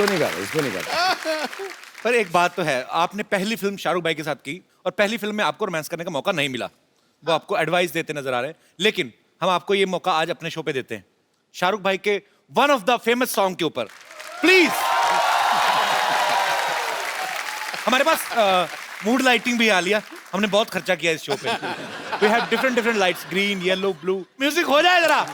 इसको नहीं कर। पर एक बात तो है, आपने पहली फिल्म शाहरुख भाई के साथ की और पहली फिल्म में आपको रोमांस करने का मौका नहीं मिला, वो आपको एडवाइस देते नजर आ रहे हैं, लेकिन हम आपको ये मौका आज अपने शो पे देते हैं शाहरुख भाई के one of the famous song के ऊपर। प्लीज। हमारे पास मूड लाइटिंग भी आ लिया, हमने बहुत खर्चा किया इस शो पे। We have different lights, green, yellow, blue. Music हो जाए जरा।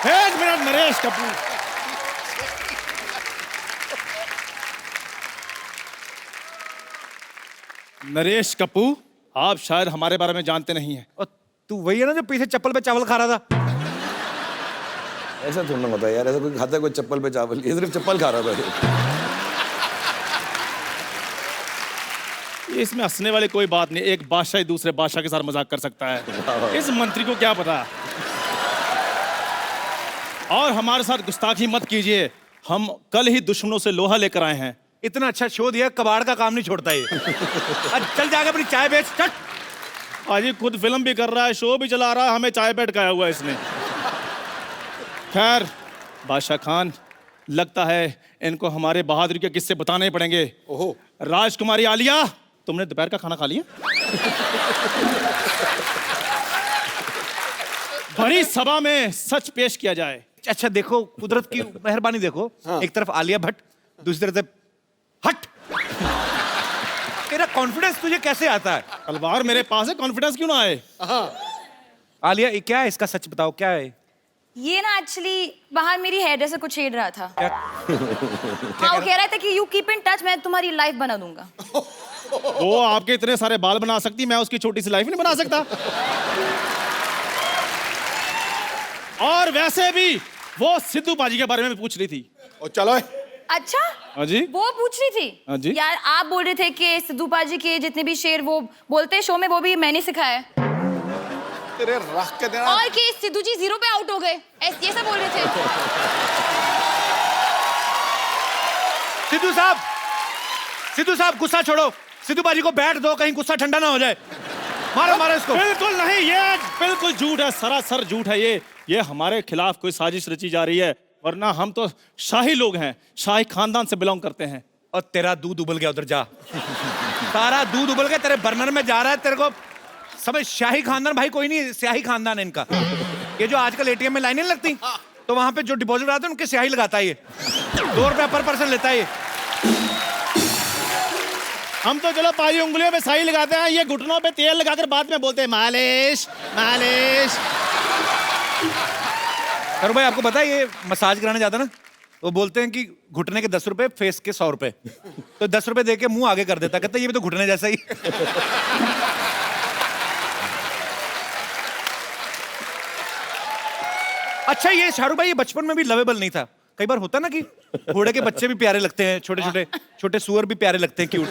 एक मिनट नरेश कपूर, नरेश कपूर, आप शायद हमारे बारे में जानते नहीं हैं। और तू वही है ना जो पीछे चप्पल पे चावल खा रहा था? ऐसा थोड़ा होता है यार, ऐसा कोई खाता है कोई चप्पल पे चावल? ये सिर्फ चप्पल खा रहा था। इसमें हंसने वाली कोई बात नहीं, एक बादशाह दूसरे बादशाह के साथ मजाक कर सकता है, इस मंत्री को क्या पता। और हमारे साथ गुस्ताखी मत कीजिए, हम कल ही दुश्मनों से लोहा लेकर आए हैं। इतना अच्छा शो दिया, कबाड़ का काम नहीं छोड़ता ये। आज चल जाके अपनी चाय बेच, चट। आज खुद फिल्म भी कर रहा है, शो भी चला रहा है, हमें चाय पे अटकाया हुआ है इसने। खैर बादशाह खान, लगता है इनको हमारे बहादुरी के किस्से बताने पड़ेंगे। ओहो। राजकुमारी आलिया, तुमने दोपहर का खाना खा लिया? बड़ी सभा में सच पेश किया जाए। अच्छा देखो, कुदरत की मेहरबानी देखो। हाँ। एक तरफ आलिया भट्ट, दूसरी तरफ हट। तेरा कॉन्फिडेंस तुझे कैसे आता है? तलवार मेरे पास है, कॉन्फिडेंस क्यों ना आए? आलिया, ये क्या है? इसका सच बताओ, क्या है ये? ना एक्चुअली बाहर मेरी हेयर ड्रेसर को छेड़ रहा था। क्या? हाँ, वो कह रहा था कि यू कीप इन टच, मैं तुम्हारी लाइफ बना दूंगा। वो आपके इतने सारे बाल बना सकती, मैं उसकी छोटी सी लाइफ नहीं बना सकता। और वैसे भी वो सिद्धू बाजी के बारे में पूछ रही थी। ओ चलो। अच्छा, हाँ जी, वो पूछ रही थी। हाँ जी। यार आप बोल रहे थे कि सिद्धू पाजी के जितने भी शेर वो बोलते हैं शो में, वो भी मैंने सिखाया है। तेरे रख के देना। और कि सिद्धू जी 0 पे आउट हो गए, ये सब बोल रहे थे। सिद्धू साहब गुस्सा छोड़ो, सिद्धू बाजी को बैठ दो, कहीं गुस्सा ठंडा ना हो जाए। मारो मारो इसको। बिल्कुल नहीं, ये बिल्कुल झूठ है, सरासर झूठ है। ये हमारे खिलाफ कोई साजिश रची जा रही है, वरना हम तो शाही लोग हैं, शाही खानदान से बिलोंग करते हैं। और तेरा दूध उबल गया, उधर जा। सारा दूध उबल गया, तेरे बर्नर में जा रहा है। तेरे को समझ, शाही खानदान भाई कोई नहीं, स्याही खानदान है इनका। ये जो आजकल एटीएम में लाइनें लगती, तो वहां पे जो डिपॉजिट आते हैं उनके स्याही लगाता है ये। 2 रुपया पर पर्सन लेता है ये। हम तो चलो पाजी उंगलियों पे स्याही लगाते हैं, ये घुटनों पे तेल लगाकर बाद में बोलते हैं मालिश मालिश। अरे भाई, आपको पता है ये मसाज कराने जाता ना, वो बोलते हैं कि घुटने के 10 रुपए, फेस के 100 रुपए। तो 10 रुपए दे के मुंह आगे कर देता, कहता ये भी तो घुटने जैसा ही। अच्छा, ये शाहरुख भाई ये बचपन में भी लवेबल नहीं था? कई बार होता ना कि घोड़े के बच्चे भी प्यारे लगते हैं, छोटे सुअर भी प्यारे लगते हैं, क्यूट।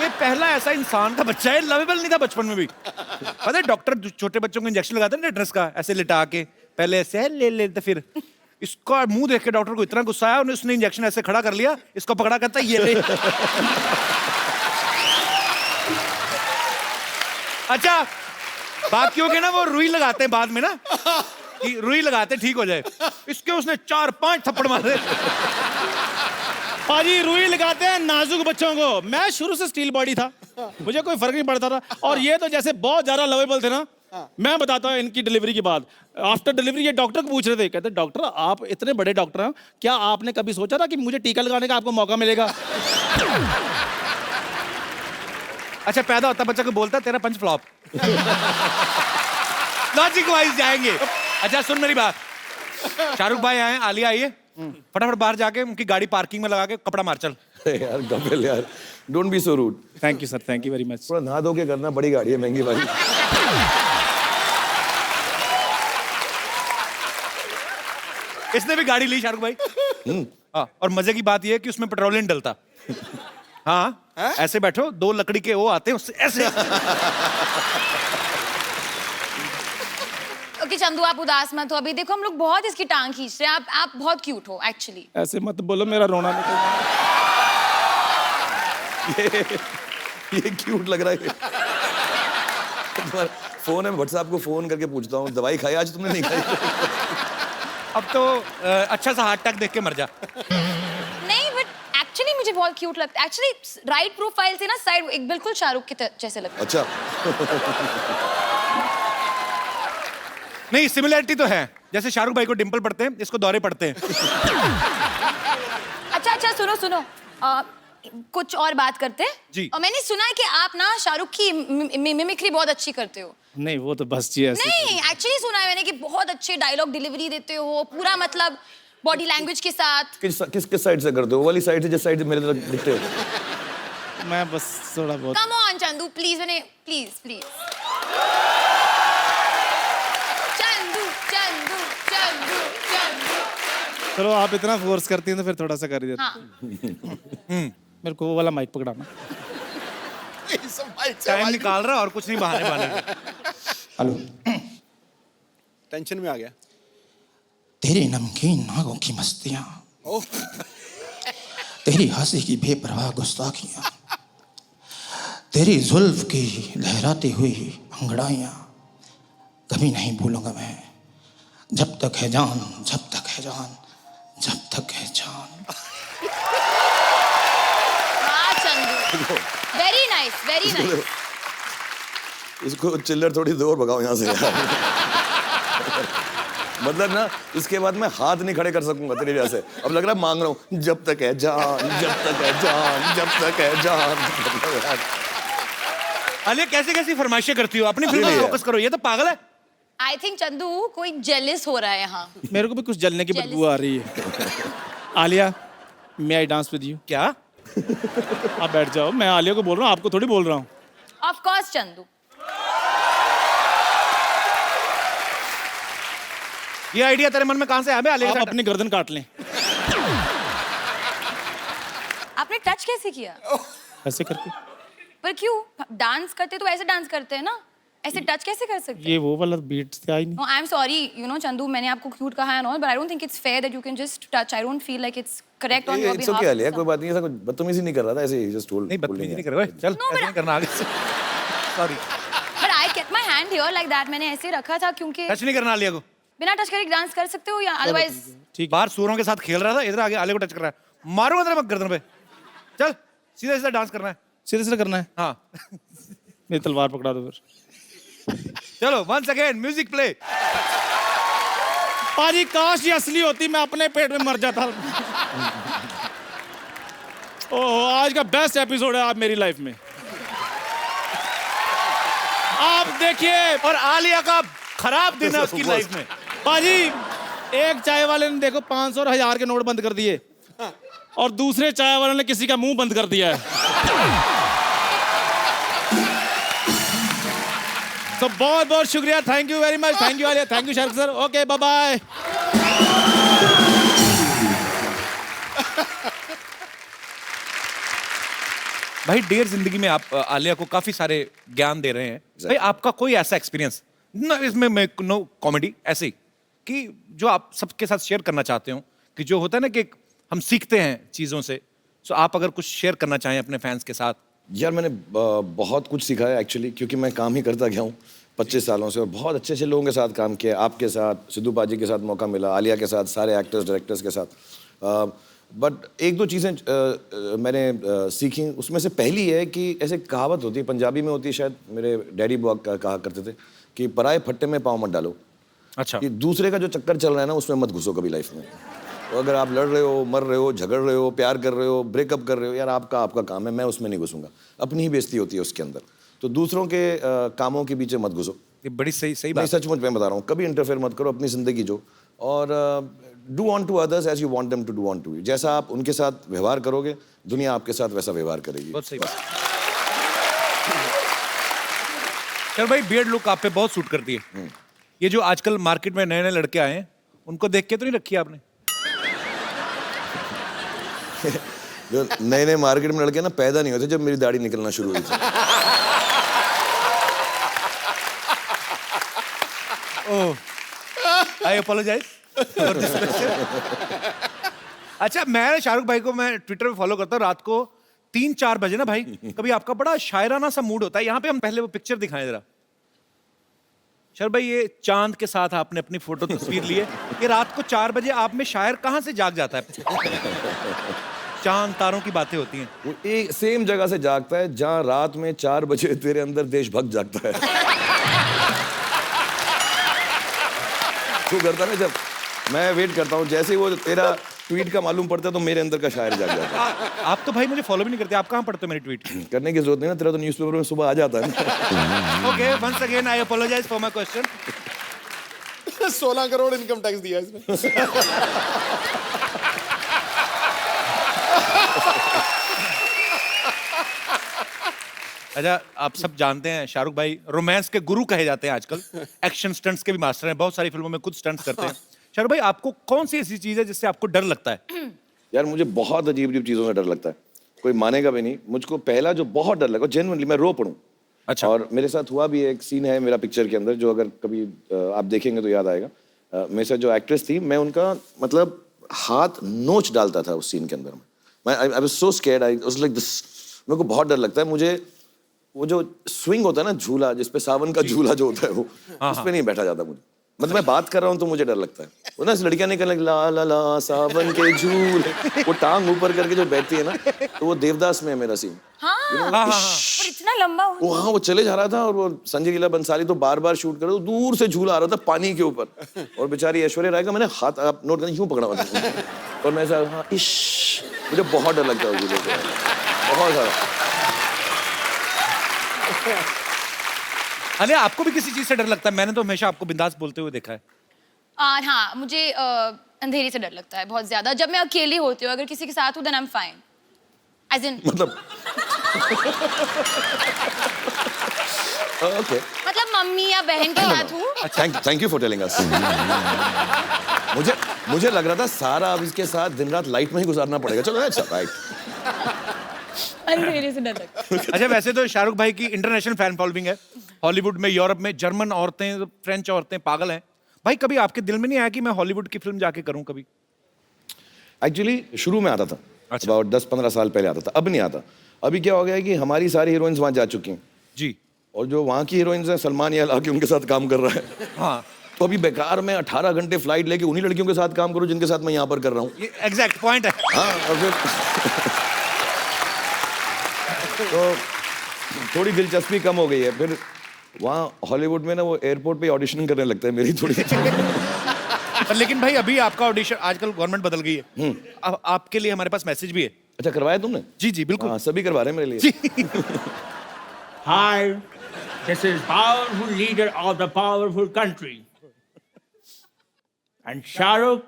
ये पहला ऐसा इंसान का बच्चा है, लवेबल नहीं था बचपन में भी। पता है डॉक्टर छोटे बच्चों को इंजेक्शन लगाते हैं टेटनस का, ऐसे लिटा के, पहले ऐसे ले लेते, फिर इसका मुंह देख के डॉक्टर को इतना गुस्सा आया, उसने इंजेक्शन ऐसे खड़ा कर लिया, इसको पकड़ा, कहता ये ले। अच्छा, बात क्यों के ना वो रुई लगाते हैं बाद में ना, कि रुई लगाते ठीक हो जाए। इसके उसने 4-5 थप्पड़ मारे। पाजी रुई लगाते हैं नाजुक बच्चों को। मैं शुरू से स्टील बॉडी था, मुझे कोई फर्क नहीं पड़ता था। और ये तो जैसे बहुत ज्यादा लवेबल थे ना। मैं बताता हूँ इनकी डिलीवरी के बाद, आफ्टर डिलीवरी ये डॉक्टर को पूछ रहे थे, कहते डॉक्टर आप इतने बड़े डॉक्टर हैं, क्या आपने कभी सोचा था कि मुझे टीका लगाने का आपको मौका मिलेगा? अच्छा, पैदा होता बच्चा को बोलता तेरा पंच फ्लॉप। लॉजिक वाइज जाएंगे। अच्छा सुन मेरी बात, शाहरुख भाई आए, आलिया आई है, फटाफट बाहर जाके उनकी गाड़ी पार्किंग में लगा के कपड़ा मार चल। यार कपिल यार, don't be so rude. Thank you sir, thank you very much. थोड़ा नहा धो के करना, बड़ी गाड़ी है, महंगी वाली। इसने भी गाड़ी ली शाहरुख भाई। हाँ, और मजे की बात यह है कि उसमें पेट्रोल नहीं डलता। हाँ, ऐसे बैठो, 2 लकड़ी के वो आते हैं उससे ऐसे। ओके चंदू, आप उदास मत हो, अभी देखो हम लोग बहुत इसकी टांग खींच रहे हैं। आप बहुत क्यूट हो एक्चुअली। ऐसे मत बोलो, मेरा रोना निकल ये क्यूट लग रहा है। फोन है, व्हाट्सएप को फोन करके पूछता हूँ दवाई खाई आज तुमने, नहीं खाई? अब तो अच्छा सा हार्ट अटैक देख के मर जा। नहीं बट एक्चुअली मुझे बहुत क्यूट लगता है। एक्चुअली राइट प्रोफाइल से ना साइड एक बिल्कुल शाहरुख के जैसे लगता है। अच्छा। नहीं, सिमिलरिटी तो है, जैसे शाहरुख भाई को डिंपल पड़ते हैं, इसको दौरे पड़ते हैं। अच्छा सुनो सुनो, कुछ और बात करते हैं जी। और मैंने सुना है कि आप ना शाहरुख की मिमिक्री बहुत अच्छी करते हो। नहीं वो तो बस जी ऐसे। नहीं एक्चुअली सुना है मैंने कि बहुत अच्छे डायलॉग डिलीवरी देते हो, पूरा मतलब बॉडी लैंग्वेज के साथ। किस साइड से करते हो? वो वाली साइड से जिस साइड से मेरे तरफ दिखते हो? मैं बस थोड़ा बहुत। कम ऑन चंदू प्लीज, मैंने प्लीज प्लीज। चंदू चंदू चंदू चंदू। चलो आप इतना फोर्स करती हैं तो फिर थोड़ा सा कर ही देते। हाँ मेरे को वो वाला माइक पकड़ाना। टाइम निकाल रहा और कुछ नहीं, बहाने बहाने। हेलो। टेंशन में आ गया। तेरी नमकीन नागों की मस्तियां, तेरी हंसी की बेपरवाह गुस्ताखियां, तेरी जुल्फ की लहराती हुई अंगड़ाइयां कभी नहीं भूलूंगा मैं। जब तक है जान, जब तक है जान, जब तक है जान। हाँ Chandu, very nice very nice. इसको चिल्लर थोड़ी दूर भगाओ यहाँ से यार। मतलब ना इसके बाद मैं हाथ नहीं खड़े कर सकूंगा तेरी वजह से। अब लग रहा है मांग रहा हूँ, जब तक है जान, जब तक है जान, जब तक है जान। अलिया कैसे कैसी फरमाइशें करती हो? अपनी फिल्म Really में है। फोकस करो, ये तो पागल है। आई थिंक चंदू कोई जेलिस हो रहा है यहाँ। मेरे को भी कुछ जलने की बदबू आ रही है। आलिया, मे आई डांस विद यू? क्या? आप बैठ जाओ, मैं आलिया को बोल रहा हूँ, आपको थोड़ी बोल रहा हूँ। Of course Chandu. ये आइडिया तेरे मन में कहां से आया? आलिया के आप साथ- अपनी गर्दन काट लें। आपने टच कैसे किया? ऐसे करके। पर क्यों? डांस करते तो ऐसे डांस करते हैं ना, ऐसे टच कैसे कर सकते हैं? ये वो वाला बीट से आई नहीं। No, I'm sorry, you know, Chandu, मैंने आपको क्यूट कहा and all, but I don't think it's fair that you can just touch. I don't feel like it's correct on your it's behalf. Okay Alia, कोई बात नहीं, ऐसा कुछ बदतमीजी नहीं कर रहा था, ऐसे ही जस्ट टोल्ड। नहीं, बदतमीजी नहीं कर रहा। चल, No, ऐसे but- नहीं करना आगे से। Sorry, But I kept my hand here like that. मैंने ऐसे रखा था क्योंकि टच नहीं करना आलिया को। बिना टच करे डांस कर सकते हो या otherwise ठीक, बाहर सूरों के साथ खेल रहा था, इधर आगे आलिया को टच कर रहा है। मारूंगा तेरे गर्दन पे। चल, सीधा सीधा डांस करना है। सीधे सीधे करना है। हाँ। मेरी तलवार पकड़ा दो फिर। चलो, once again, music play. पाजी काश ये असली होती, मैं अपने पेट में मर जाता। ओह, आज का बेस्ट एपिसोड है आप मेरी लाइफ में। आप देखिए, और आलिया का खराब दिन है उसकी लाइफ में। पाजी एक चाय वाले ने देखो 500 और 1000 के नोट बंद कर दिए और दूसरे चाय वाले ने किसी का मुंह बंद कर दिया है। तो बहुत बहुत शुक्रिया, thank you very much, thank you Alia, thank you Shahrukh sir, okay bye bye. भाई डियर जिंदगी में आप आलिया को काफी सारे ज्ञान दे रहे हैं। भाई आपका कोई ऐसा एक्सपीरियंस ना, इसमें मैं नो कॉमेडी ऐसे ही कि जो आप सबके साथ शेयर करना चाहते हो, कि जो होता है ना कि हम सीखते हैं चीजों से, सो आप अगर कुछ शेयर करना चाहें अपने फैंस के साथ। यार मैंने बहुत कुछ सीखा है एक्चुअली, क्योंकि मैं काम ही करता गया हूँ 25 सालों से, और बहुत अच्छे अच्छे लोगों के साथ काम किया। आपके साथ, सिद्धू पाजी के साथ मौका मिला, आलिया के साथ, सारे एक्टर्स डायरेक्टर्स के साथ। बट एक दो चीज़ें मैंने सीखी, उसमें से पहली है कि ऐसे कहावत होती है, पंजाबी में होती है शायद, मेरे डैडी बुआ कहा करते थे कि पराए फट्टे में पाँव मत डालो। अच्छा। कि दूसरे का जो चक्कर चल रहा है ना, उसमें मत घुसो कभी लाइफ में। तो अगर आप लड़ रहे हो, मर रहे हो, झगड़ रहे हो, प्यार कर रहे हो, ब्रेकअप कर रहे हो, यार आपका काम है, मैं उसमें नहीं घुसूंगा। अपनी ही बेइज्जती होती है उसके अंदर, तो दूसरों के कामों के पीछे मत घुसो। ये बड़ी सही नहीं, बात। सचमुच मैं बता रहा हूँ, कभी इंटरफेयर मत करो, अपनी जिंदगी जो, और do unto others as you want them to do unto you. जैसा आप उनके साथ व्यवहार करोगे, दुनिया आपके साथ वैसा व्यवहार करेगी। बहुत सही बात। चल भाई, बियर्ड लुक आप पे बहुत सूट करती है। ये जो आजकल मार्केट में नए नए लड़के आए हैं, उनको देख के तो नहीं रखी आपने? जो नए नए मार्केट में लड़के ना पैदा नहीं होते जब मेरी दाढ़ी निकलना शुरू हुई थी। आई अपोलोजाइज फॉर दिस क्वेश्चन। अच्छा, मैं शाहरुख भाई को मैं ट्विटर पे फॉलो करता हूँ। रात को 3-4 बजे ना भाई, कभी आपका बड़ा शायराना सा मूड होता है। यहाँ पे हम पहले वो पिक्चर दिखाएं जरा। शाहरुख भाई ये चांद के साथ आपने अपनी फोटो तस्वीर ली है कि रात को 4 बजे आप में शायर कहाँ से जाग जाता है? चांद तारों की बातें होती हैं। वो एक सेम जगह से जागता है जहां रात में 4 बजे तेरे अंदर देशभक्त जागता है। तू करता ना, जब मैं वेट करता हूँ, जैसे ही वो तेरा ट्वीट का मालूम पड़ता है तो मेरे अंदर का शायर जाग जाता है। आप तो भाई मुझे फॉलो भी नहीं करते, आप कहाँ पढ़ते हो मेरी ट्वीट? करने की जरूरत नहीं ना, तेरा तो न्यूज़पेपर में सुबह आ जाता है ना। Okay, once again I apologise for my question. 16 crore income tax दिया इसने। अच्छा, आप सब जानते हैं शाहरुख भाई रोमांस के गुरु कहे जाते हैं आजकल। एक्शन स्टंट्स के भी मास्टर हैं, बहुत सारी फिल्मों में खुद स्टंट्स करते हैं। शाहरुख भाई आपको कौन सी ऐसी चीज है जिससे आपको डर लगता है? यार मुझे बहुत अजीब अजीब चीज़ों से डर लगता है, कोई मानेगा भी नहीं। मुझको पहला जो बहुत डर लगा, जेन्युइनली मैं रो पड़ूं। अच्छा। और मेरे साथ हुआ भी, एक सीन है मेरा पिक्चर के अंदर जो अगर कभी आप देखेंगे तो याद आएगा। मेरे साथ जो एक्ट्रेस थी, मैं उनका मतलब हाथ नोच डालता था उस सीन के अंदर। मैं I was so scared, I was like this. मेरे को बहुत डर लगता है। मुझे वो जो स्विंग होता है ना, झूला जिसपे सावन का झूला जो होता है, वो उस पे नहीं बैठा जाता मुझे। मतलब मैं बात कर रहा हूँ तो मुझे डर लगता है। वो ना लड़कियां निकल ला ला ला सावन के झूले, वो टांग ऊपर करके जो बैठती है ना, तो वो देवदास में है मेरा सीन। हाँ, और इतना लंबा हो। वो हाँ, वो चले जा रहा था और वो संजय लीला बंसाली तो बार बार शूट कर रहे, तो दूर से झूला आ रहा था पानी के ऊपर, और बेचारी ऐश्वर्या राय का मैंने हाथ, आप नोट करना, यूं पकड़ा हुआ था और मैं ऐसा हाँ इश। मुझे बहुत डर लगता है झूले से, बहुत सारा। अरे आपको भी किसी चीज से डर लगता है? मैंने तो हमेशा आपको बिंदास बोलते हुए देखा है। हाँ, मुझे अंधेरे से डर लगता है बहुत ज्यादा। जब मैं अकेली होती हूँ, अगर किसी के साथ हूँ then I am fine. As in मतलब ओके, मतलब मम्मी या बहन के साथ हूँ। Thank you for telling us. मुझे लग रहा था सारा अब इसके साथ दिन रात लाइट में ही गुजारना पड़ेगा। चलो अच्छा, राइट। अंधेरे से डर लगता है। अच्छा, वैसे तो शाहरुख भाई की इंटरनेशनल फैन फॉलोइंग है, हॉलीवुड में, यूरोप में। जर्मन औरतें, फ्रेंच औरतें पागल हैं। भाई कभी आपके दिल में नहीं आया कि मैं हॉलीवुड की फिल्म जाके करूं कभी? एक्चुअली शुरू में आता था, अच्छा। अबाउट 10-15 साल पहले आता था, अब नहीं आता। अभी क्या हो गया है कि हमारी सारी हीरोइंस वहाँ जा चुकी हैं, जी। और जो वहाँ की हीरोइंस हैं, सलमान यार आके उनके साथ काम कर रहा है। हाँ, तो अभी बेकार में 18 घंटे फ्लाइट लेके उन्हीं लड़कियों के साथ काम करूं जिनके साथ मैं यहाँ पर कर रहा हूँ। ये एग्जैक्ट पॉइंट है। हाँ, और फिर तो थोड़ी दिलचस्पी कम हो गई है। फिर वहाँ हॉलीवुड में ना वो एयरपोर्ट पे ऑडिशन करने लगता है मेरी थोड़ी। पर लेकिन भाई अभी आपका ऑडिशन, आजकल गवर्नमेंट बदल गई है, अब आपके लिए हमारे पास मैसेज भी है। अच्छा, करवाया तुमने? जी जी बिल्कुल। हाँ, सभी करवा रहे हैं मेरे लिए। Hi, this is powerful leader of the powerful country. And Shahrukh,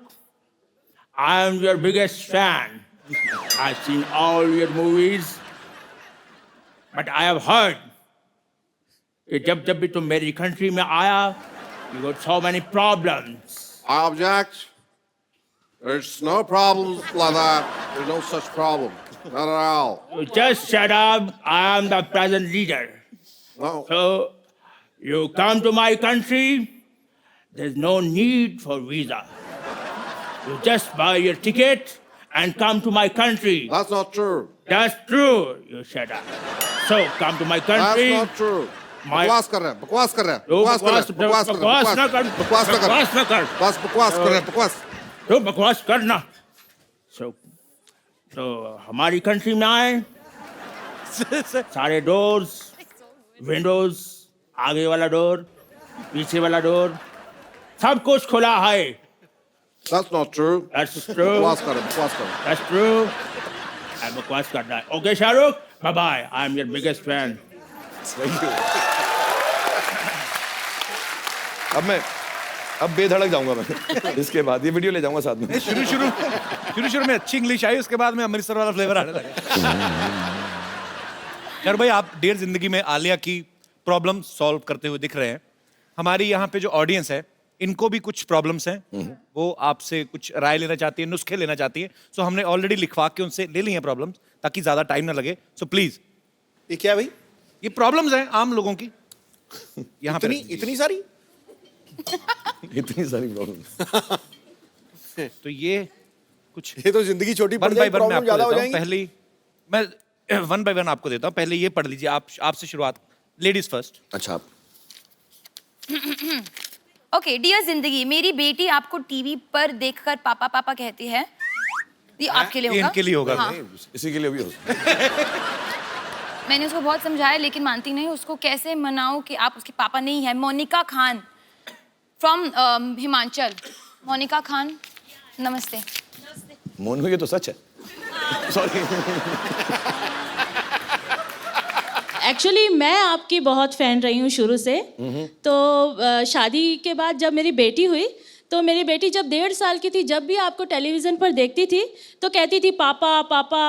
I am your biggest fan. I've seen all your movies. But I have heard कि जब भी तुम मेरी country में आया, you got so many problems. I object. There's no problems like that. There's no such problem. Not at all. You just shut up. I am the present leader. No. So you come to my country, there's no need for visa. You just buy your ticket and come to my country. That's not true. That's true. You shut up. So come to my country. That's not true. My- बकवास कर रहे हैं, बकवास कर रहे हैं, तो बकवास कर रहे हैं, बकवास कर रहे हैं, बकवास ना कर, बकवास ना कर, बकवास ना कर। बस बकवास कर रहे हैं, बकवास। तो बकवास करना। तो हमारी कंट्री में आए, सारे डोर्स, विंडोज, आगे वाला डोर, पीछे वाला डोर, सब कुछ खुला है। That's not true. That's true. बकवास कर रहे हैं, बकवास कर रहे हैं। That's true. I'm बकवास करना है। Okay, Shahrukh, bye bye. I'm your biggest fan. अब बेधड़क जाऊंगा मैं। इसके बाद ये वीडियो ले जाऊंगा साथ में। शुरू में अच्छी इंग्लिश आई, उसके बाद में अमृतसर वाला फ्लेवर आने लगा। यार भाई आप डियर जिंदगी में आलिया की प्रॉब्लम सॉल्व करते हुए दिख रहे हैं। हमारी यहाँ पे जो ऑडियंस है, इनको भी कुछ प्रॉब्लम्स हैं, वो आपसे कुछ राय लेना चाहती है, नुस्खे लेना चाहती है। सो हमने ऑलरेडी लिखवा के उनसे ले ली हैं प्रॉब्लम्स, ताकि ज्यादा टाइम ना लगे। सो प्लीज, ये क्या है भाई? ये प्रॉब्लम्स हैं आम लोगों की यहाँ पे। इतनी सारी? इतनी सारी प्रॉब्लम। तो ये कुछ ये तो जिंदगी छोटी पड़ वन बाय जाएगी, वन मैं प्रॉब्लम आपको ज्यादा हो देता हूँ। जाएंगी। पहले मैं वन बाय वन आपको देता हूँ। पहले ये पढ़ लीजिए, आपसे शुरुआत, लेडीज फर्स्ट। अच्छा, ओके डियर जिंदगी, मेरी बेटी आपको टीवी पर देखकर पापा पापा कहती है। ये आपके लिए ये होगा। इनके लिए होगा। हाँ। नहीं, इसी के लिए भी हो सकता है। मैंने उसको बहुत समझाया लेकिन मानती नहीं। उसको कैसे मनाऊं कि आप उसके पापा नहीं है? मोनिका खान फ्रॉम हिमाचल। मोनिका खान, नमस्ते। मोनू, ये तो सच है। सॉरी। एक्चुअली मैं आपकी बहुत फ़ैन रही हूँ शुरू से। तो शादी के बाद जब मेरी बेटी हुई तो मेरी बेटी जब 1.5 साल की थी, जब भी आपको टेलीविज़न पर देखती थी तो कहती थी पापा पापा।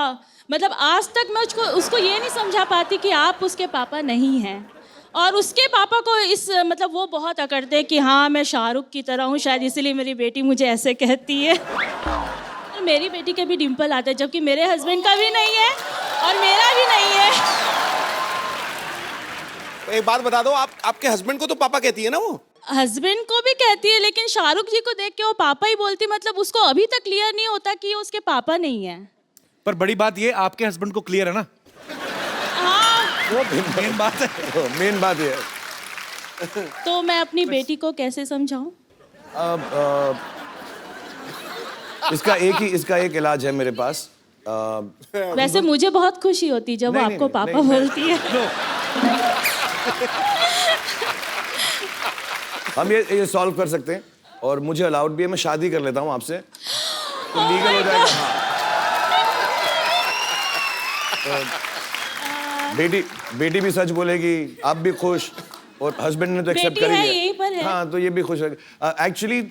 मतलब आज तक मैं उसको ये नहीं समझा पाती कि आप उसके पापा नहीं हैं। और उसके पापा को मतलब वो बहुत अकड़ते हैं कि हाँ मैं शाहरुख की तरह हूँ, शायद इसीलिए मेरी बेटी मुझे ऐसे कहती है। और मेरी बेटी के भी डिम्पल आते हैं, जबकि मेरे हस्बैंड का भी नहीं है और मेरा भी नहीं है। एक बात बता दो, आपके हस्बैंड को तो पापा कहती है ना वो? हस्बैंड को भी कहती है, लेकिन शाहरुख जी को देख के वो पापा ही बोलती। मतलब उसको अभी तक क्लियर नहीं होता कि ये उसके पापा नहीं है। पर बड़ी बात ये, आपके हस्बैंड को क्लियर है ना? हाँ, वो मेन बात है। मेन बात ये है। तो मैं अपनी बेटी को कैसे समझाऊं? अब इसका एक इलाज है मेरे पास। वैसे मुझे बहुत खुशी होती जब वो नहीं, आपको नहीं, पापा नहीं, बोलती है। हम ये सॉल्व कर सकते हैं और मुझे अलाउड भी है। मैं शादी कर लेता हूँ आपसे, तो लीगल हो जाएगा। हाँ। तो बेटी भी सच बोलेगी, आप भी खुश, और हस्बैंड ने तो एक्सेप्ट बेटी कर ही है, लिया। यहीं पर है। हाँ, तो ये भी खुश है। एक्चुअली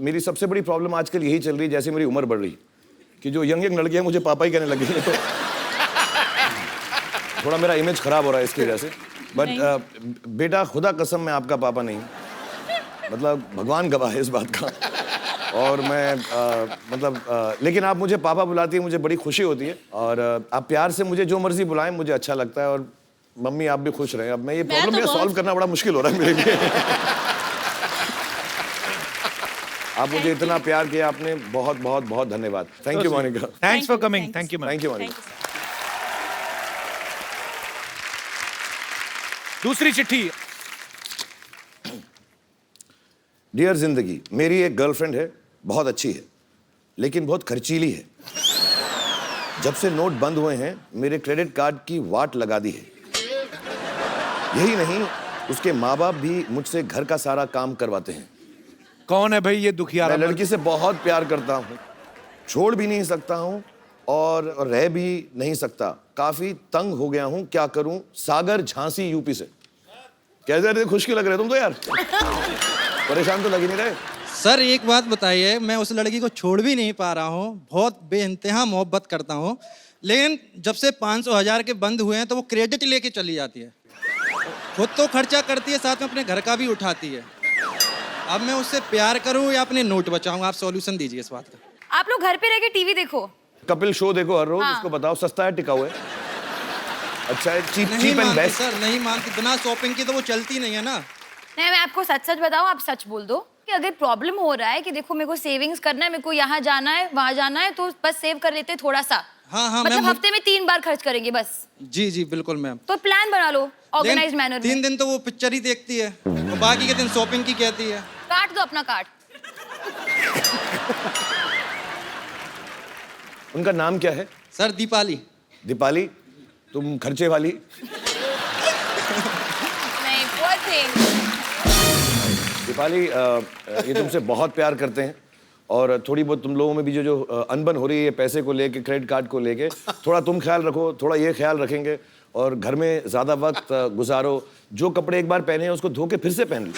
मेरी सबसे बड़ी प्रॉब्लम आजकल यही चल रही है, जैसे मेरी उम्र बढ़ रही कि जो यंग लड़कियां मुझे पापा ही कहने लगी हैं, तो थोड़ा मेरा इमेज खराब हो रहा है इसकी वजह से। बट बेटा, खुदा कसम मैं आपका पापा नहीं, मतलब भगवान गवाह है इस बात का। और मैं लेकिन आप मुझे पापा बुलाती है, मुझे बड़ी खुशी होती है। और आप प्यार से मुझे जो मर्जी बुलाएं, मुझे अच्छा लगता है। और मम्मी आप भी खुश रहें। अब मैं ये प्रॉब्लम तो सॉल्व करना बड़ा मुश्किल हो रहा है मेरे लिए। आप मुझे इतना प्यार किया आपने, बहुत बहुत बहुत धन्यवाद। Thank you Monica. Thanks for coming. Thank you thank you Monica. दूसरी चिट्ठी। डियर जिंदगी, मेरी एक गर्लफ्रेंड है, बहुत अच्छी है, लेकिन बहुत खर्चीली है। जब से नोट बंद हुए हैं, मेरे क्रेडिट कार्ड की वाट लगा दी है। यही नहीं, उसके माँ बाप भी मुझसे घर का सारा काम करवाते हैं। कौन है भाई ये दुखियारा? मैं लड़की से बहुत प्यार करता हूँ, छोड़ भी नहीं सकता हूँ और रह भी नहीं सकता। काफी तंग हो गया हूँ, क्या करूँ? सागर झांसी यूपी से। कैसे रहे? खुश क्यों लग रहे तुम तो यार? परेशान तो लग ही नहीं रहे। सर एक बात बताइए, मैं उस लड़की को छोड़ भी नहीं पा रहा हूँ, बहुत बेइंतहा मोहब्बत करता हूँ, लेकिन जब से 500,000 के बंद हुए हैं तो वो क्रेडिट लेके चली जाती है। खुद तो खर्चा करती है, साथ में अपने घर का भी उठाती है। अब मैं उससे प्यार करूँ या अपने नोट बचाऊँ? आप सॉल्यूशन दीजिए इस बात का। आप लोग घर पे रह के टीवी देखो, कपिल शो देखो हर रोज। हाँ। उसको बताओ सस्ता है, टिकाऊ है, अच्छा है, चीप नहीं चीप एंड मानती बेस्ट। सर, नहीं मानती। बिना शॉपिंग की तो वो चलती नहीं है ना। नहीं मैं आपको सच सच बताऊं, आप सच बोल दो कि अगर प्रॉब्लम हो रहा है कि देखो मेरे को सेविंग्स करना है, मेरे को यहाँ जाना है वहाँ जाना है, तो बस सेव कर लेते हैं थोड़ा सा। हाँ, मतलब मैम। हफ्ते में 3 बार खर्च करेंगे बस। जी जी बिल्कुल मैम। तो प्लान बना लो ऑर्गेनाइज मैनर 3 में। दिन तो वो पिक्चर ही देखती है और बाकी के दिन शॉपिंग की कहती है। काट दो अपना कार्ड। उनका नाम क्या है? सर दीपाली। दीपाली, तुम खर्चे वाली। नहीं poor thing। दीपाली, ये तुमसे बहुत प्यार करते हैं और थोड़ी बहुत तुम लोगों में भी जो अनबन हो रही है पैसे को लेके, क्रेडिट कार्ड को लेके, थोड़ा तुम ख्याल रखो, थोड़ा ये ख्याल रखेंगे। और घर में ज़्यादा वक्त गुजारो। जो कपड़े एक बार पहने हैं उसको धो के फिर से पहन लो।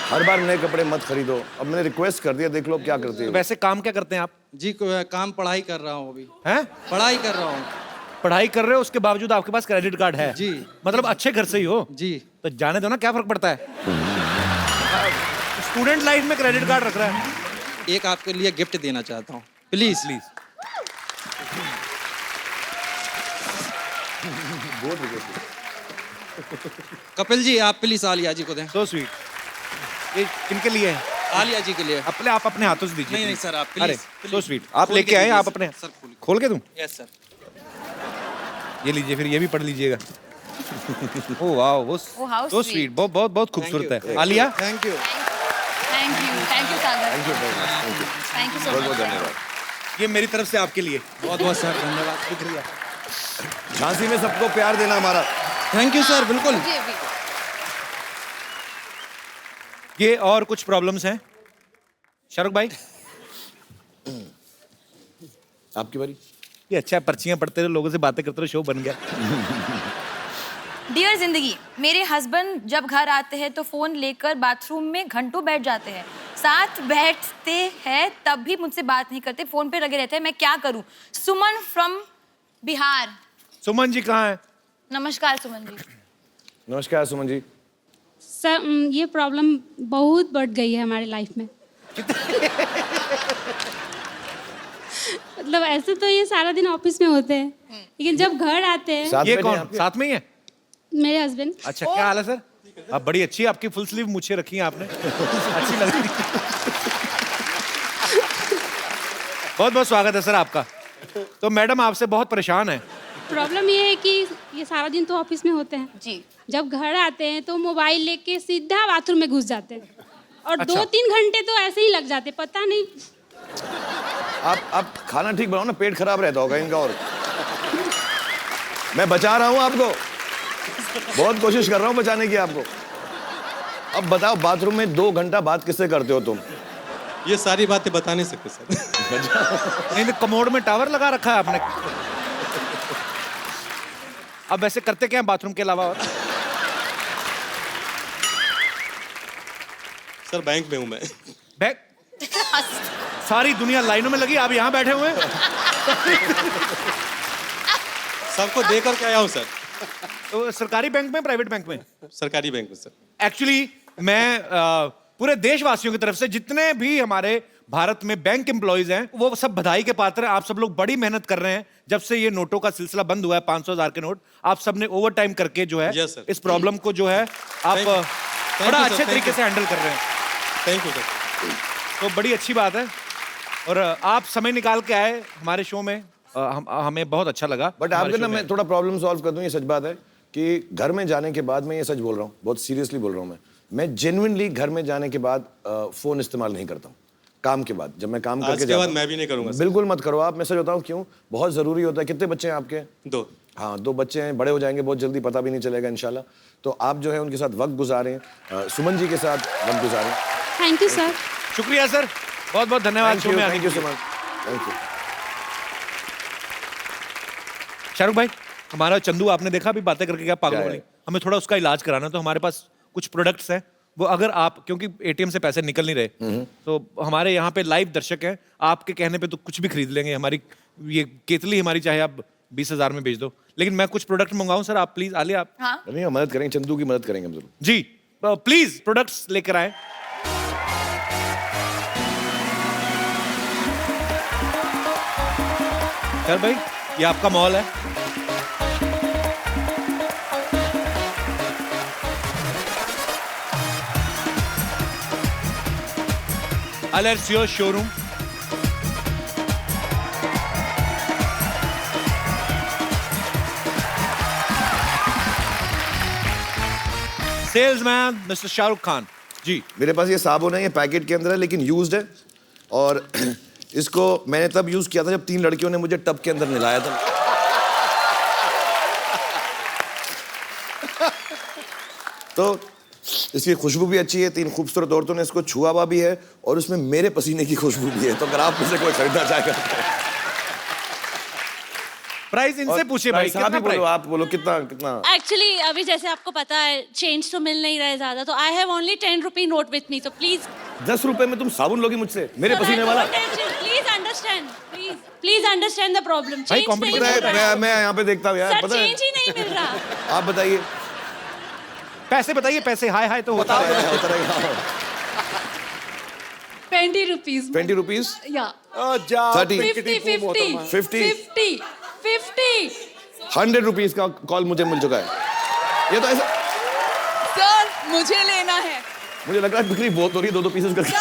हर बार नए कपड़े मत खरीदो। अब मैंने रिक्वेस्ट कर दिया, देख लो क्या करती है। वैसे काम क्या करते हैं आप? जी काम पढ़ाई कर रहा हूँ अभी। हैं? पढ़ाई कर रहा हूँ। पढ़ाई कर रहे हो, उसके बावजूद आपके पास क्रेडिट कार्ड है? जी। मतलब अच्छे घर से ही हो? जी। तो जाने दो ना, क्या फर्क पड़ता है? स्टूडेंट लाइफ में क्रेडिट कार्ड रख रहा है। एक आपके लिए गिफ्ट देना चाहता हूँ, प्लीज प्लीज। कपिल जी आप प्लीज आलिया जी को दें। So sweet. ये किनके लिए है? आलिया जी के लिए। अपने आप अपने हाथों से दीजिए। नहीं नहीं सर आप अरे प्लीज। So sweet. आप लेके आए, आप अपने सर खोल। खोल के दूं? Yes sir. ये लीजिए, फिर ये भी पढ़ लीजिएगा। ओह वाह, वो Oh, how so sweet. sweet, बहुत बहुत बहुत खूबसूरत है। Alia, thank you thank you Sagar, thank you so बहुत बहुत मच। धन्यवाद। ये मेरी तरफ से आपके लिए। बहुत बहुत सर धन्यवाद शुक्रिया झांसी में सबको प्यार देना हमारा। थैंक यू सर बिल्कुल जी अभी ये और कुछ प्रॉब्लम्स हैं शाहरुख भाई? आपकी बारी। ये अच्छा है, पर्चियां पढ़ते रहो, लोगों से बातें करते रहो, शो बन गया। डियर जिंदगी, मेरे हस्बैंड जब घर आते हैं तो फोन लेकर बाथरूम में घंटों बैठ जाते हैं, साथ बैठते हैं तब भी मुझसे बात नहीं करते, फोन पे लगे रहते हैं, मैं क्या करूं? सुमन फ्रॉम बिहार। सुमन जी कहाँ है? नमस्कार सुमन जी। नमस्कार सुमन जी। सर ये प्रॉब्लम बहुत बढ़ गई है हमारे लाइफ में। मतलब ऐसे तो ये सारा दिन ऑफिस में होते हैं, लेकिन जब घर आते हैं साथ ये में कौन नहीं, साथ में ही है? मेरे हस्बैंड। अच्छा, क्या हाल है सर? आप बड़ी अच्छी है, आपकी फुल स्लीव मूछें रखी हैं आपने, अच्छी लग रही है। बहुत बहुत स्वागत है सर आपका। तो मैडम आपसे बहुत परेशान है। प्रॉब्लम ये है कि ये सारा दिन तो ऑफिस में होते हैं, जी जब घर आते हैं तो मोबाइल लेके सीधा बाथरूम में घुस जाते हैं और अच्छा। 2-3 घंटे तो ऐसे ही लग जाते, पता नहीं। आप खाना ठीक बनाओ ना, पेट खराब रहता होगा इनका। और मैं बचा रहा हूँ आपको, बहुत कोशिश कर रहा हूँ बचाने की आपको। अब बताओ, बाथरूम में 2 घंटा बात किससे करते हो तुम? ये सारी बातें बता नहीं सकते सर। नहीं तो कमोड में टावर लगा रखा है आपने। अब वैसे करते क्या है बाथरूम के अलावा? और सर बैंक में हूँ मैं। बैग, सारी दुनिया लाइनों में लगी, आप यहाँ बैठे हुए हैं। सबको देकर के आया हूँ सर। तो सरकारी बैंक में, प्राइवेट बैंक में? सरकारी बैंक में सर। एक्चुअली मैं पूरे देशवासियों की तरफ से जितने भी हमारे भारत में बैंक एम्प्लॉइज हैं वो सब बधाई के पात्र हैं। आप सब लोग बड़ी मेहनत कर रहे हैं जब से ये नोटों का सिलसिला बंद हुआ है, 500,000 के नोट। आप सब ने ओवर टाइम करके जो है Yes, sir. इस प्रॉब्लम को जो है आप Thank you, बड़ा sir. अच्छे Thank तरीके you. से हैंडल कर रहे हैं, थैंक यू सर। तो बड़ी अच्छी बात है। और आप समय निकाल के आए हमारे शो में, हमें बहुत अच्छा लगा। बट हमारे आपके शो ना में मैं थोड़ा प्रॉब्लम सॉल्व कर दूं, ये सच बात है कि घर में जाने के बाद, मैं ये सच बोल रहा हूँ, बहुत सीरियसली बोल रहा हूँ, मैं जेन्युइनली घर में जाने के बाद फोन इस्तेमाल नहीं करता हूँ। काम के बाद, जब मैं काम आज करके के जाता बाद हूँ, मैं भी नहीं करूंगा सर। बिल्कुल मत करो आप। मैं सच बताऊँ क्यों, बहुत जरूरी होता है। कितने बच्चे हैं आपके? 2। हाँ, 2 बच्चे हैं, बड़े हो जाएंगे बहुत जल्दी, पता भी नहीं चलेगा इंशाल्लाह। तो आप जो है उनके साथ वक्त गुजारें, सुमन जी के साथ वक्त गुजारें। Thank you sir. शुक्रिया सर, बहुत बहुत धन्यवाद शो में आने थैंक के यू लिए। So much, thank you. Shahrukh भाई, हमारा चंदू आपने देखा अभी बातें करके क्या पागल क्या है? वाली, हमें थोड़ा उसका इलाज कराना, तो हमारे पास कुछ प्रोडक्ट्स हैं वो, अगर आप, क्योंकि एटीएम से पैसे निकल नहीं रहे, तो हमारे यहाँ पे लाइव दर्शक हैं, आपके कहने पे तो कुछ भी खरीद लेंगे। हमारी ये केतली हमारी चाहे आप 20,000 में बेच दो, लेकिन मैं कुछ प्रोडक्ट मंगाऊं सर, आप प्लीज आलिए आप। हाँ नहीं, हम मदद करेंगे, चंदू की मदद करेंगे हम जरूर। जी प्लीज प्रोडक्ट्स लेकर आए। सर भाई, ये आपका मॉल है। Alerts your showroom. Salesman mister Shahrukh Khan ji. मेरे पास ये साबुन है, ये पैकेट के अंदर है लेकिन यूज्ड है, और इसको मैंने तब यूज किया था जब 3 लड़कियों ने मुझे टब के अंदर नहलाया था। तो इसकी खुशबू भी अच्छी है, 3 खूबसूरत औरतों ने इसको छुआ हुआ भी है, और उसमें मेरे पसीने की खुशबू भी है। तो अगर आप मुझसे कोई खरीदना चाहेगा, प्राइस इनसे पूछिए भाई, आप कितना ही बोलो, प्राइस? आप बोलो कितना कितना। एक्चुअली अभी जैसे आपको पता है चेंज तो मिल नहीं रहा है ज्यादा, तो I have only 10 rupee note with me, तो प्लीज 10 रुपए में तुम साबुन लोगी मुझसे, मेरे पसीने वाला? Please understand, please understand the problem. भाई, चेंज competition नहीं है, मिल रहा है मैं यहाँ पे देखता हूँ यार, सर, पता है। चेंज ही नहीं मिल रहा। आप बताइए। पैसे बताइए, पैसे हाय हाय तो होता है। होता रहेगा। 20 रुपीज। 20 रुपीज, या 30, 50 100 रुपीज का कॉल मुझे मिल चुका है। ये तो ऐसा, सर मुझे लेना है। मुझे लग रहा है बिक्री बहुत हो रही है, 2-2 पीसेस करके।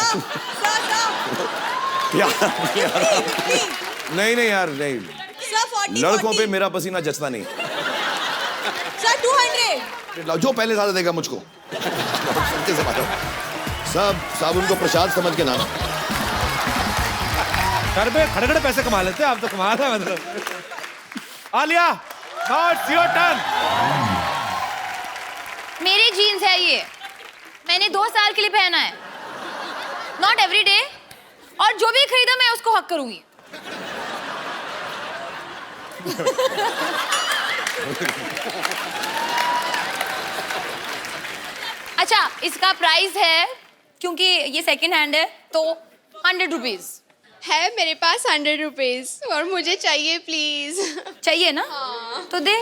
नहीं नहीं यार, नहीं, लड़कों पे मेरा पसीना जचता नहीं। सर 200 जो पहले ज्यादा देगा मुझको सच्चे से बात है। सब साबुन को प्रसाद समझ के नाना। घर पे खड़े खड़े पैसे कमा लेते हैं आप तो, कमाल है मतलब। Alia, now it's your turn. मेरी जीन्स है ये, मैंने 2 साल के लिए पहना है, नॉट एवरी डे, और जो भी खरीदा मैं उसको हक करूंगी। अच्छा, इसका प्राइस है, क्योंकि ये सेकंड हैंड है, तो 100 रुपीज है मेरे पास 100 रुपीज और मुझे चाहिए प्लीज। चाहिए ना? तो दे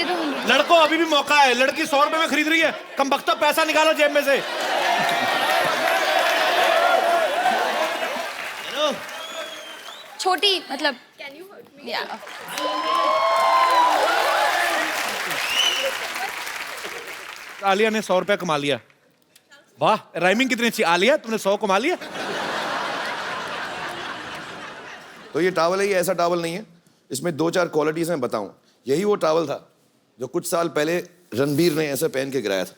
दो। लड़कों अभी भी मौका है, लड़की 100 रुपए में खरीद रही है, कमबख्ता पैसा निकालो जेब में से। छोटी मतलब या आलिया ने 100 रुपया कमा लिया। वाह, राइमिंग कितनी अच्छी। आलिया, तुमने 100 कमा लिया। तो ये टॉवल है, ये ऐसा टॉवल नहीं है, इसमें 2-4 क्वालिटीज मैं बताऊं। यही वो टॉवल था जो कुछ साल पहले रणबीर ने ऐसे पहन के गिराया था।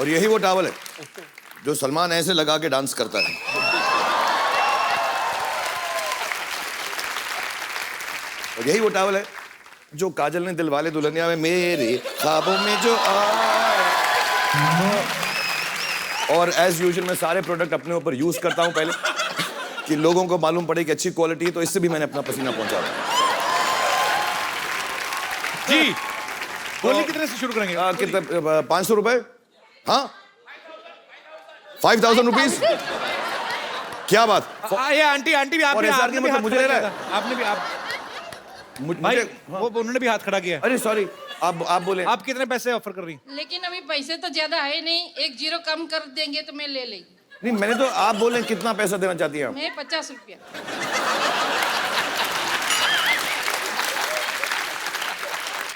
और यही वो टॉवल है जो सलमान ऐसे लगा के डांस करता है। और यही वो टॉवल है जो काजल ने दिलवाले दुल्हनिया में मेरे ख्वाबों में जो आया। और एज यूजुअल मैं सारे प्रोडक्ट अपने ऊपर यूज करता हूं पहले कि लोगों को मालूम पड़े कि अच्छी क्वालिटी है, तो इससे भी मैंने अपना पसीना पहुंचा जी। बोलिए कितने से शुरू करेंगे? कितने? 500 रुपए? हाँ, 5000 रुपीज। क्या बात? ये आंटी भी और SR आपने भी हाथ मुझे खड़ा ले रहा किया है? था। आपने भी भाई वो उन्होंने भी हाथ खड़ा किया। अरे सॉरी, आप बोले। आप कितने पैसे ऑफर कर रही हैं? लेकिन अभी पैसे तो ज्यादा है नहीं, 1 0 कम कर देंगे तो मैं ले लेंगी। नहीं, मैंने तो, आप बोले कितना पैसा देना चाहती हैं आप? मैं 50 रुपया।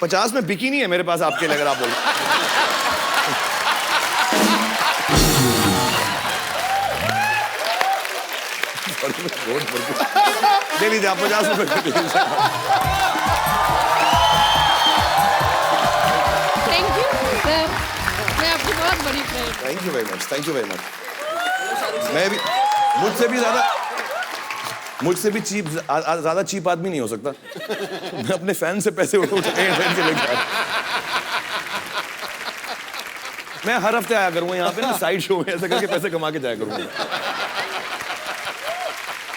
50 में बिकी नहीं है मेरे पास आपके लिए, अगर आप बोले। दे लीजिए आप 50 रुपए। थैंक यू सर, मैं आपकी बहुत बड़ी friend. Thank you very much, thank you very much. मैं भी मुझसे भी चीप, ज्यादा चीप आदमी नहीं हो सकता। मैं अपने फैन से पैसे उठा के लेके आया। मैं हर हफ्ते आया करूंगा यहाँ पे ना, साइड शो में ऐसे करके पैसे कमा के जाया करूंगा।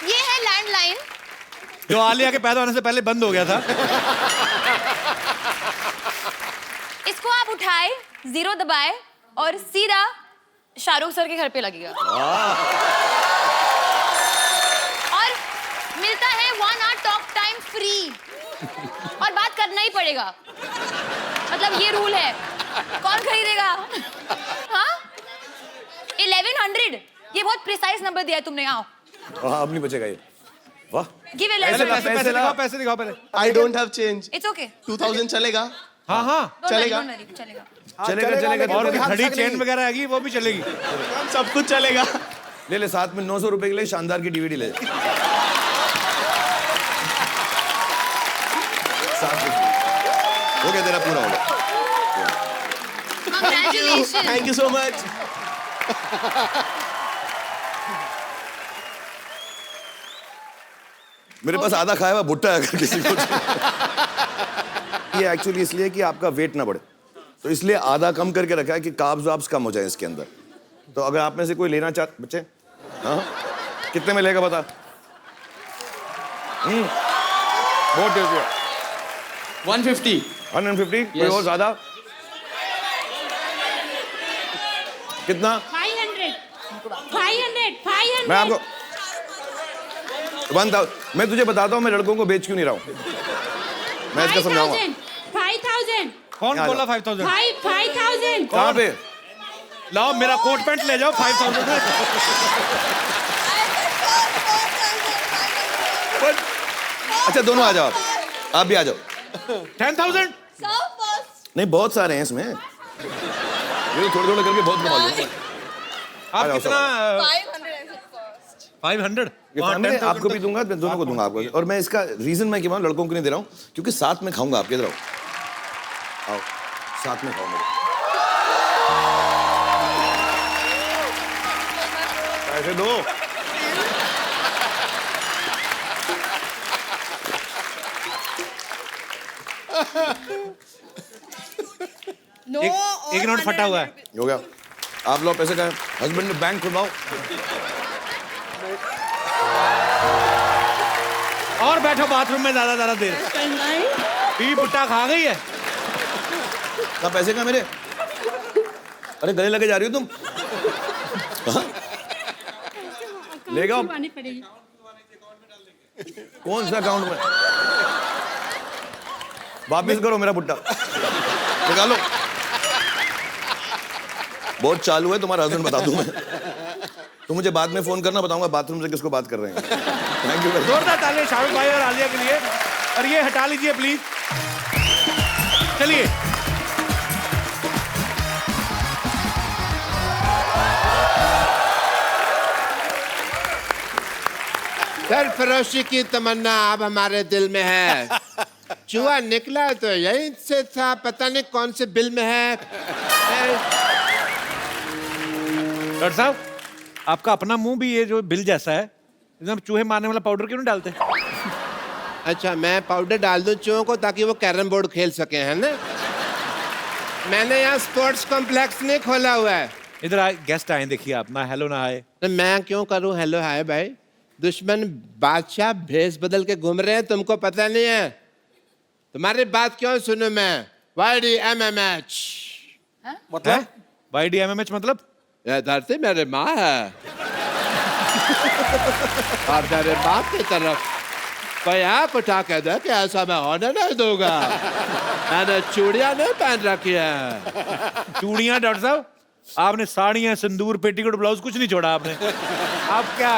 ये है लैंडलाइन जो आलिया के पैदा होने से पहले बंद हो गया था। इसको आप उठाए, 0 दबाए और सीधा शाहरुख सर के घर पे लगेगा। और मिलता है 1 hour टॉक टाइम फ्री, और बात करना ही पड़ेगा, मतलब ये रूल है। कौन खरीदेगा? हाँ, 1100। ये बहुत प्रिसाइज नंबर दिया है तुमने। आओ, हाँ, अब नहीं बचेगा ये। वाह, गिव पैसे दिखाओ पहले। I don't have change. It's okay. 2000 चलेगा? हाँ चलेगा। चलेगा। और घड़ी चेन वगैरह आएगी, वो भी चलेगी। सब कुछ चलेगा। ले साथ में 900 रुपए के लिए शानदार की DVD ले। हो गया, तेरा पूरा हो गया। Congratulations. Thank you so much. मेरे पास आधा खाया हुआ भुट्टा है, अगर किसी को। ये एक्चुअली इसलिए कि आपका वेट ना बढ़े, तो इसलिए आधा कम करके रखा है कि कार्ब्स वाब्स कम हो जाए इसके अंदर। तो अगर आप में से कोई लेना चाहते बच्चे, हाँ, कितने में लेगा बता? बहुत टेस्टी है। 150। 150? कोई और ज्यादा? कितना? 500। मैं आपको 1000। मैं तुझे बताता हूँ मैं लड़कों को बेच क्यों नहीं रहा हूँ, मैं इसका समझाऊंगा। 5000। कौन बोला 5000? 5000। कहाँ पे? लाओ मेरा कोट पैंट ले जाओ 5000। अच्छा, दोनों आ जाओ, आप भी आ जाओ। 10,000। नहीं, बहुत सारे हैं इसमें, ये थोड़े थोड़े करके बहुत कमा लूंगा। आप जाओ, कितना? 500 ये फैमिली आपको भी दूंगा, मैं दोनों को दूंगा आपको। और मैं इसका रीजन मैं क्यों लड़कों को नहीं दे रहा हूँ, क्योंकि साथ में खाऊंगा आपके। इधर आओ, साथ में खाओ मेरे। पैसे दो। एक नोट फटा हुआ है। हो गया, आप लोग पैसे कहें, हस्बैंड ने बैंक खुलवाओ। और बैठो बाथरूम में ज्यादा देर। बीवी पुट्टा खा गई है। कहाँ पैसे कहाँ मेरे? अरे गले लगे जा रही हो तुम? ले जाओ। कौन सा अकाउंट में? वापिस करो मेरा पुट्टा, निकालो। बहुत चालू है तुम्हारा हस्बैंड, बता दूं मैं। तो मुझे बाद में फोन करना, बताऊंगा बाथरूम से किसको बात कर रहे हैं। Thank you. जोरदार तालियां शाहरुख भाई और आलिया के लिए। और ये हटा लीजिए प्लीज। चलिए सरफरोशी की तमन्ना अब हमारे दिल में है। चूहा निकला तो यहीं से था, पता नहीं कौन से बिल में है। डॉक्टर साहब, आपका अपना मुंह भी ये जो बिल जैसा है, एकदम चूहे मारने वाला पाउडर क्यों नहीं डालते? अच्छा, मैं पाउडर डाल दूं चूहों को ताकि वो कैरम बोर्ड खेल सके, है ना? मैंने यहाँ स्पोर्ट्स कॉम्प्लेक्स नहीं खोला हुआ है। इधर आए, गेस्ट आए, देखिए आप, ना हेलो ना हाय। मैं क्यों करूं हेलो हाय भाई? दुश्मन बादशाह भेस बदल के घूम रहे हैं, तुमको पता नहीं है? तुम्हारी बात क्यों सुनूं मैं? YDMMH मतलब YDMMH मतलब? ये धरती मेरे माँ है और मेरे बाप की तरफ कोई आँख उठा के दे कि ऐसा मैं होने नहीं दूंगा। मैंने चूड़ियां नहीं पहन रखी है। चूड़ियां? डॉक्टर साहब, आपने साड़ियां, सिंदूर, पेटीकोट, ब्लाउज कुछ नहीं छोड़ा आपने। आप क्या?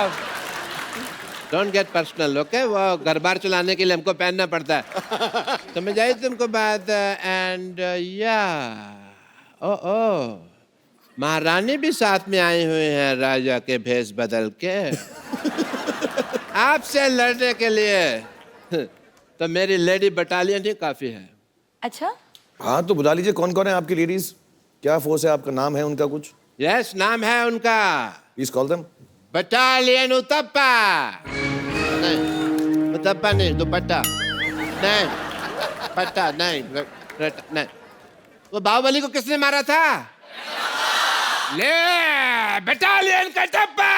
Don't get personal, okay? वो घर बार चलाने के लिए हमको पहनना पड़ता है। समझ आई तुमको बात? एंड या ओ महारानी भी साथ में आई हुई है राजा के भेष बदल के आपसे लड़ने के लिए। तो मेरी लेडी बटालियन ही काफी है। अच्छा, हाँ तो बुला लीजिए। कौन कौन है आपकी लेडीज? क्या फोर्स है आपका? नाम है उनका कुछ? यस, नाम है उनका। Please call them. Battalion uttappa. नहीं, उत्तप्पा नहीं, दुपट्टा नहीं, पट्टा नहीं, नहीं। वो बाहुबली को किसने मारा था? ले बटालियन का टप्पा।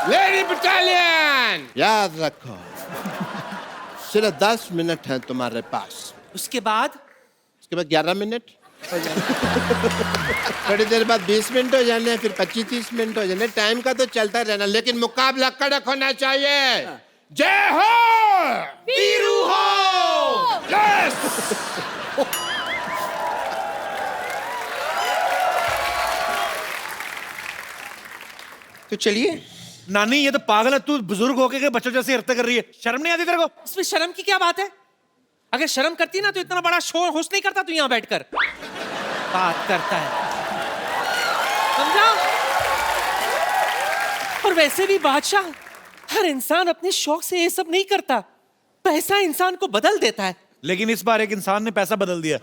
लेडी बटालियन, याद रखो सिर्फ 10 मिनट है तुम्हारे पास। उसके बाद 11 मिनट। थोड़ी देर बाद 20 मिनट हो जाने, फिर 25-30 मिनट हो जाने। टाइम का तो चलता रहना, लेकिन मुकाबला कड़क होना चाहिए। जय हो वीरू हो। यस। तो चलिए। नानी, ये तो पागल है तू, बुजुर्ग होके के बच्चों जैसे हरकतें कर रही है। शर्म नहीं आती तेरे को? इसमें शर्म की क्या बात है? अगर शर्म करती ना तो इतना बड़ा शोर होश नहीं करता तू यहाँ बैठकर। बात करता है, समझा? और वैसे भी बादशाह, हर इंसान अपने शौक से ये सब नहीं करता। पैसा इंसान को बदल देता है। लेकिन इस बार एक इंसान ने पैसा बदल दिया।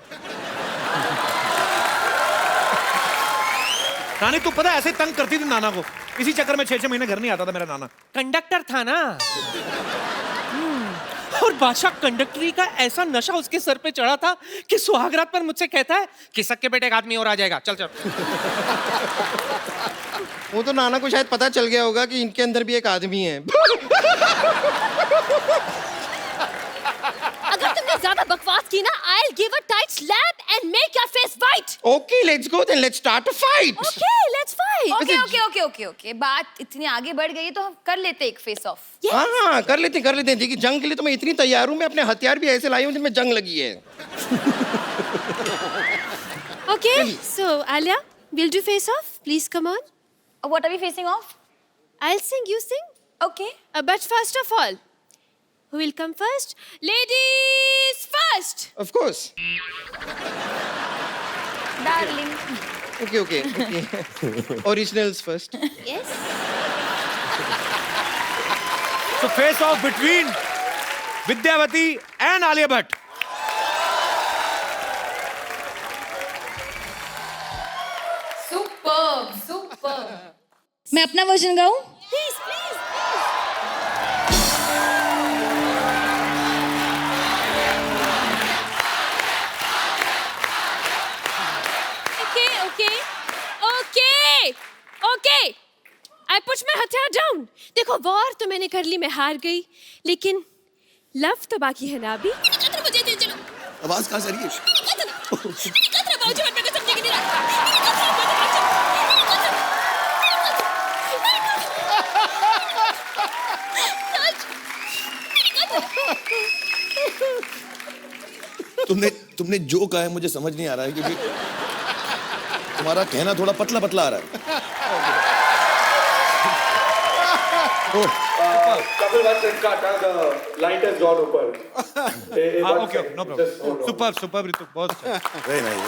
नानी, तू पता ऐसे तंग करती थी नाना को, इसी चक्कर में 6-6 महीने घर नहीं आता था मेरा नाना। कंडक्टर था ना। और बादशाह कंडक्टरी का ऐसा नशा उसके सर पे चढ़ा था कि सुहागरात पर मुझसे कहता है कि सक्के बेटे एक आदमी और आ जाएगा, चल चल। वो तो नाना को शायद पता चल गया होगा कि इनके अंदर भी एक आदमी है। अगर तुम तुमने ज्यादा बकवास की ना, I'll give a tight slap and make your face white. Okay, let's go then. Let's start a fight. Okay, let's fight. Okay बात इतनी आगे बढ़ गई है तो हम कर लेते एक फेस ऑफ। हाँ, कर लेते हैं। देखिए, जंग के लिए तो मैं इतनी तैयार हूँ, मैं अपने हथियार भी ऐसे लाई हूँ जिनमें जंग लगी है। Okay, so Alia, we'll do face off. Please come on. What are we facing off? I'll sing, you sing. Okay. But first of all, who will come first? Ladies first. Of course. Darling. Okay. Originals first. Yes. So face off between Vidyavati and Alia Bhatt. Superb. मैं अपना version गाऊं? Please. Okay. I put my हथियार down. देखो, war तो मैंने कर ली, मैं हार गई, लेकिन लव तो बाकी है ना अभी। आवाज कहाँ से आ रही है? तुमने जो कहा है मुझे समझ नहीं आ रहा है, क्योंकि तुम्हारा कहना थोड़ा पतला आ रहा है। Couple once and cut, the light has gone ऊपर. Okay, no problem. Super Ritu, बहुत अच्छा। Very nice.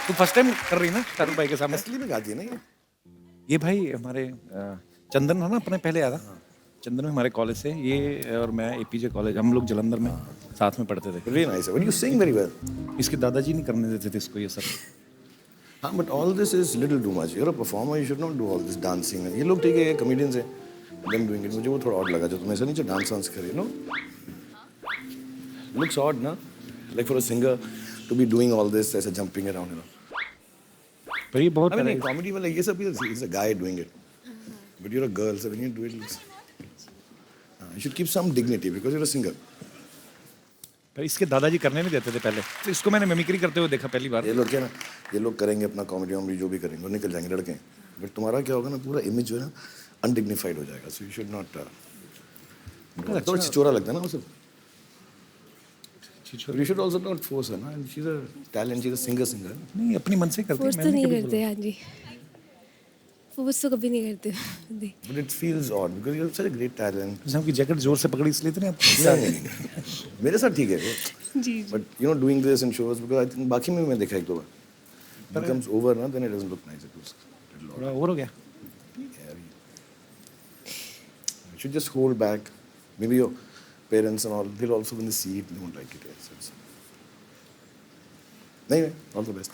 तू फर्स्ट टाइम कर रही ना शाहरुख भाई के सामने? असली में गाती है ना ये भाई हमारे चंदन है ना, अपने पहले आया था। चंदन में हमारे कॉलेज से, ये और मैं एपीजे कॉलेज, हम लोग जलंधर में साथ में पढ़ते थे। Very nice. But you sing very well. इसके दादाजी नहीं करने देते थे इसको ये सब। हाँ, but all this is little too much. You're a performer, you should not do all this dancing. ये लोग ठीक है, comedians हैं, them doing it. मुझे वो थोड़ा odd लगा, जो तुम ऐसा नहीं जो डांस करी, no? Looks odd, ना? Like for a singer to be doing all this, ऐसा jumping around, you know. पर ये बहुत, I mean, comedy में like ये सब is a guy doing it, but you're a girl, so when you do it, you should keep some dignity because you're a singer. पर इसके दादाजी करने नहीं देते थे पहले, तो इसको मैंने मिमिक्री करते हुए देखा पहली बार। ये लोग क्या ना, ये लोग करेंगे अपना कॉमेडी में जो भी करेंगे और निकल जाएंगे लड़के, बट तुम्हारा क्या होगा ना, पूरा इमेज जो है ना अनडिग्निफाइड हो जाएगा, सो यू शुड नॉट। थोड़ा छिचोरा लगता है ना वो सब। You should also not force her, ना, and she's a talent, she's a singer. नहीं, अपनी मन से करती है, फोर्स तो नहीं करते, हाँ जी, फोर्स तो कभी नहीं करते। But it feels odd because you have such a great talent. जैसे आपकी जैकेट जोर से पकड़ी इसलिए तो नहीं आप? नहीं, मेरे साथ ठीक है, जी। But you know, doing this in shows because I think बाकी में मैं देखा एक दो बार, it comes over ना, then it doesn't look nice. It was थोड़ा ओवर हो गया। You should just hold back. Maybe your parents and all, they'll also when they see it, they won't like it. Yes, yes. नहीं, all the best.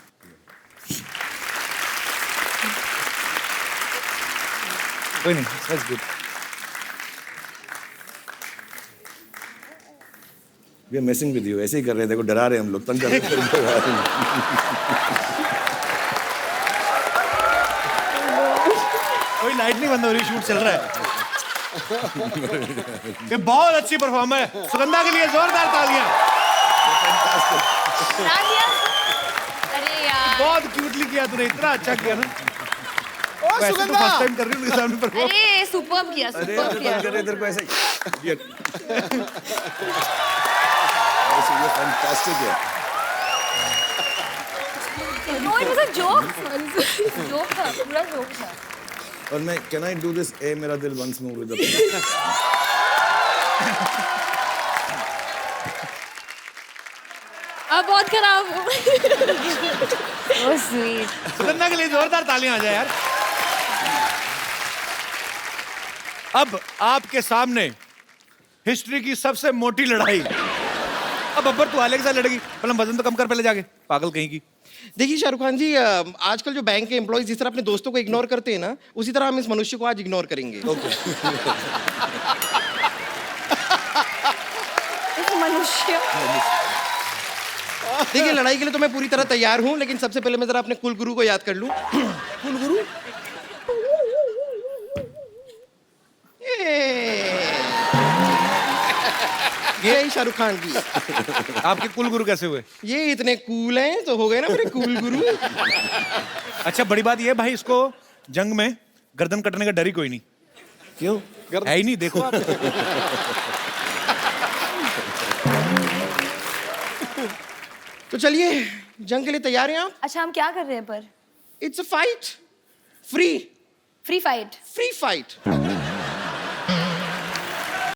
कोई नहीं, that's good. We are messing with you. ऐसे ही कर रहे हैं, देखो डरा रहे हैं हम लोग, तंग कर रहे हैं। कोई लाइट नहीं बंद हो रही, शूट चल रहा है। ये बहुत अच्छी परफॉर्मर है, सुगंधा के लिए जोरदार तालियां। अरे यार, बहुत क्यूटली किया तूने, इतना अच्छा किया ना। वैसे तो सुगंधा! फर्स्ट टाइम कर रही हूँ उनके सामने परफॉर्म। अरे सुपर्ब किया, सुपर्ब किया। इधर को ऐसा ही। ये फैंटास्टिक है। No, it was a joke. Joke था, पूरा जोक था। और मैं कैन आई डू दिस ए मेरा दिल वंस मोर विद अब बहुत खराब हो। So sweet. सुगंधा के लिए जोरदार तालियां आ जाए यार। अब आपके सामने हिस्ट्री की सबसे मोटी लड़ाई। अब अब्बर तू आले के साथ लड़ेगी, पहले वजन तो कम कर, पहले जाके, पागल कहीं की। देखिए शाहरुख खान जी, आजकल जो बैंक के एम्प्लॉइज जिस तरह अपने दोस्तों को इग्नोर करते हैं ना, उसी तरह हम इस मनुष्य को आज इग्नोर करेंगे। इस मनुष्य। देखिए, लड़ाई के लिए तो मैं पूरी तरह तैयार हूँ, लेकिन सबसे पहले मैं जरा अपने कुल गुरु को याद कर लूं। कुल गुरु? ये ही शाहरुख खान की। आपके कुल गुरु कैसे हुए? ये इतने कूल हैं तो हो गए ना मेरे कूल गुरु। अच्छा बड़ी बात ये भाई, इसको जंग में गर्दन कटने का डर ही कोई नहीं। क्यों? है ही नहीं, देखो आप। तो चलिए जंग के लिए तैयार हैं आप? अच्छा हम क्या कर रहे हैं पर? It's a fight, free free fight. Free fight.